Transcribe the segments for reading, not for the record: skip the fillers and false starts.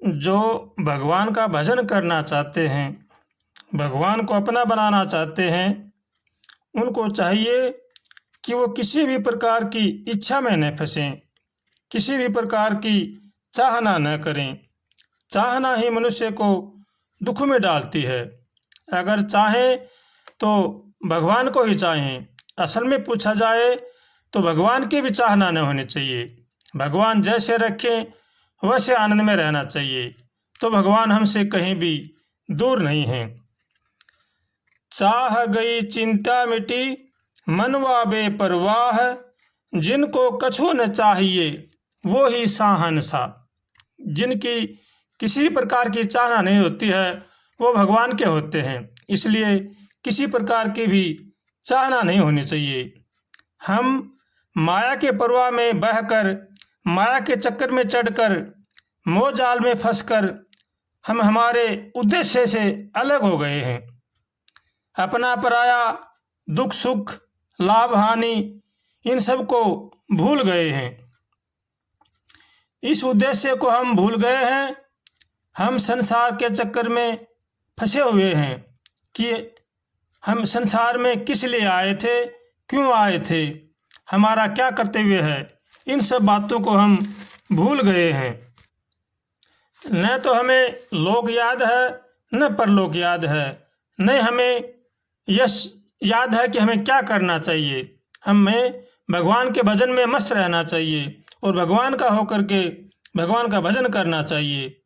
जो भगवान का भजन करना चाहते हैं, भगवान को अपना बनाना चाहते हैं, उनको चाहिए कि वो किसी भी प्रकार की इच्छा में न फंसें, किसी भी प्रकार की चाहना न करें। चाहना ही मनुष्य को दुख में डालती है। अगर चाहें तो भगवान को ही चाहें। असल में पूछा जाए तो भगवान की भी चाहना न होनी चाहिए। भगवान जैसे रखें वैसे आनंद में रहना चाहिए, तो भगवान हमसे कहीं भी दूर नहीं हैं। चाह गई चिंता मिटी मनवा बेपरवाह, जिनको कछु न चाहिए वो ही साहनसा। जिनकी किसी भी प्रकार की चाहना नहीं होती है वो भगवान के होते हैं। इसलिए किसी प्रकार की भी चाहना नहीं होनी चाहिए। हम माया के प्रवाह में बहकर, माया के चक्कर में चढ़कर, मोह जाल में फंसकर हम हमारे उद्देश्य से अलग हो गए हैं। अपना पराया, दुख सुख, लाभ हानि, इन सब को भूल गए हैं। इस उद्देश्य को हम भूल गए हैं। हम संसार के चक्कर में फंसे हुए हैं कि हम संसार में किस लिए आए थे, क्यों आए थे, हमारा क्या कर्तव्य है। इन सब बातों को हम भूल गए हैं। न तो हमें लोक याद है, न परलोक याद है, न हमें यश याद है कि हमें क्या करना चाहिए। हमें भगवान के भजन में मस्त रहना चाहिए और भगवान का होकर के भगवान का भजन करना चाहिए।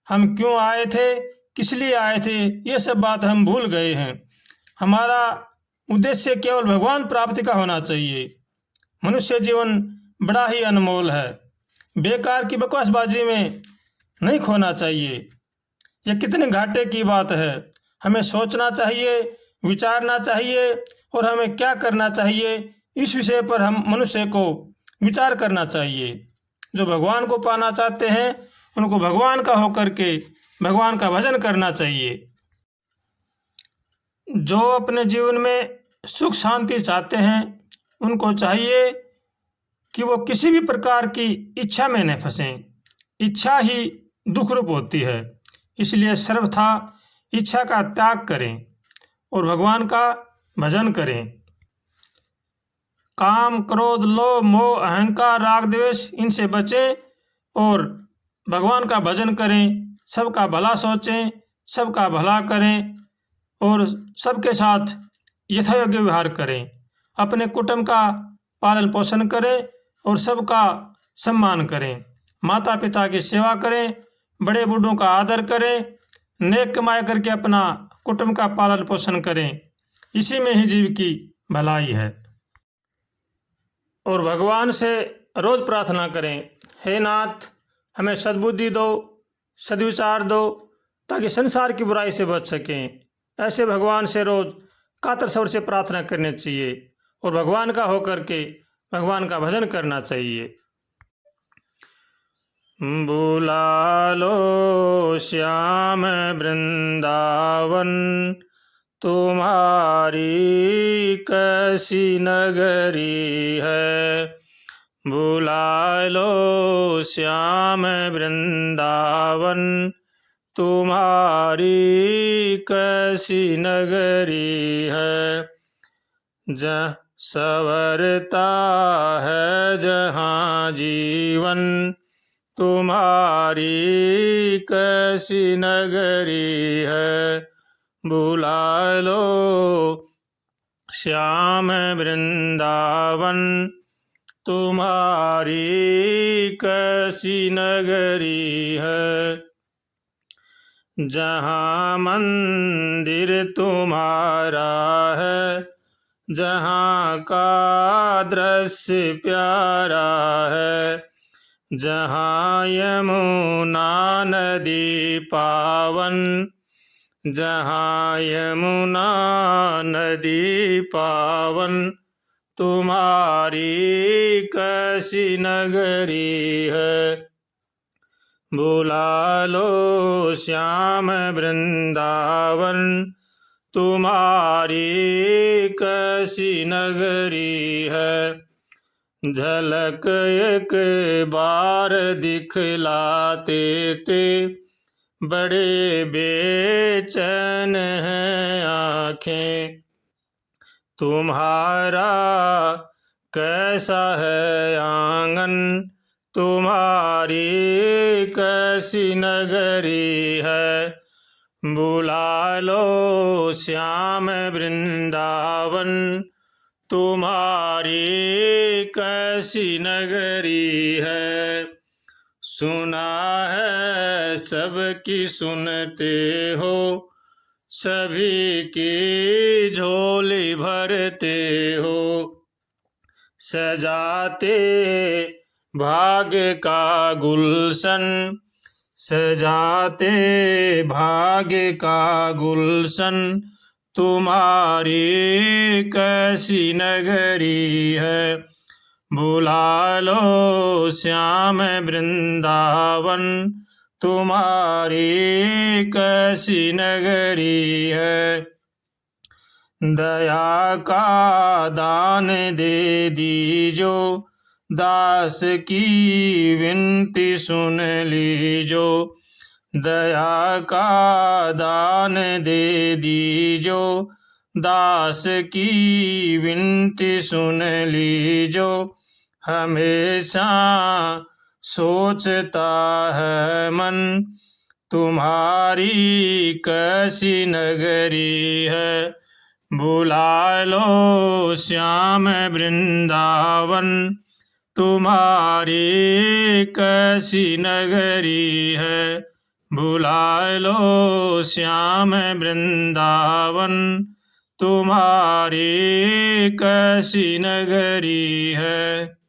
हम क्यों आए थे, किस लिए आए थे, ये सब बात हम भूल गए हैं। हमारा उद्देश्य केवल भगवान प्राप्ति का होना चाहिए। मनुष्य जीवन बड़ा ही अनमोल है। बेकार की बकवासबाजी में नहीं खोना चाहिए। यह कितने घाटे की बात है। हमें सोचना चाहिए, विचारना चाहिए और हमें क्या करना चाहिए, इस विषय पर हम मनुष्य को विचार करना चाहिए। जो भगवान को पाना चाहते हैं उनको भगवान का होकर के भगवान का भजन करना चाहिए। जो अपने जीवन में सुख शांति चाहते हैं उनको चाहिए कि वो किसी भी प्रकार की इच्छा में न फंसें। इच्छा ही दुख रूप होती है। इसलिए सर्वथा इच्छा का त्याग करें और भगवान का भजन करें। काम, क्रोध, लोभ, मोह, अहंकार, राग, द्वेष, इनसे बचें और भगवान का भजन करें। सबका भला सोचें, सबका भला करें और सबके साथ यथायोग्य व्यवहार करें। अपने कुटुंब का पालन पोषण करें और सबका सम्मान करें। माता पिता की सेवा करें, बड़े बूढ़ों का आदर करें, नेक कमाई करके अपना कुटुंब का पालन पोषण करें। इसी में ही जीव की भलाई है। और भगवान से रोज प्रार्थना करें, हे नाथ हमें सद्बुद्धि दो, सद्विचार दो, ताकि संसार की बुराई से बच सकें। ऐसे भगवान से रोज कातर स्वर से प्रार्थना करनी चाहिए और भगवान का होकर के भगवान का भजन करना चाहिए। बुला लो श्याम वृंदावन, तुम्हारी कैसी नगरी है। बुला लो श्याम वृंदावन, तुम्हारी कैसी नगरी है। जहाँ संवरता है जहाँ जीवन, तुम्हारी कैसी नगरी है। बुला लो श्याम वृंदावन, तुम्हारी कैसी नगरी है। जहाँ मंदिर तुम्हारा है, जहाँ का दृश्य प्यारा है, जहाँ यमुना नदी पावन, जहाँ यमुना नदी पावन, तुम्हारी कैसी नगरी है। बुला लो श्याम वृंदावन, तुम्हारी कैसी नगरी है। झलक एक बार दिखलाते थे, बड़े बेचैन हैं आँखें। तुम्हारा कैसा है आंगन, तुम्हारी कैसी नगरी है। बुला लो श्याम वृंदावन, तुम्हारी कैसी नगरी है। सुना है सबकी सुनते हो, सभी की झोली भरते हो। सजाते भाग्य का गुलशन, सजाते भाग्य का गुलशन, तुम्हारी कैसी नगरी है। बुला लो श्याम वृंदावन, तुम्हारी कैसी नगरी है। दया का दान दे दीजो, दास की विनती सुन लीजो। दया का दान दे दीजो, दास की विनती सुन लीजो। हमेशा सोचता है मन, तुम्हारी कैसी नगरी है। बुला लो श्याम वृंदावन, तुम्हारी कैसी नगरी है। बुला लो श्याम वृंदावन, तुम्हारी कैसी नगरी है।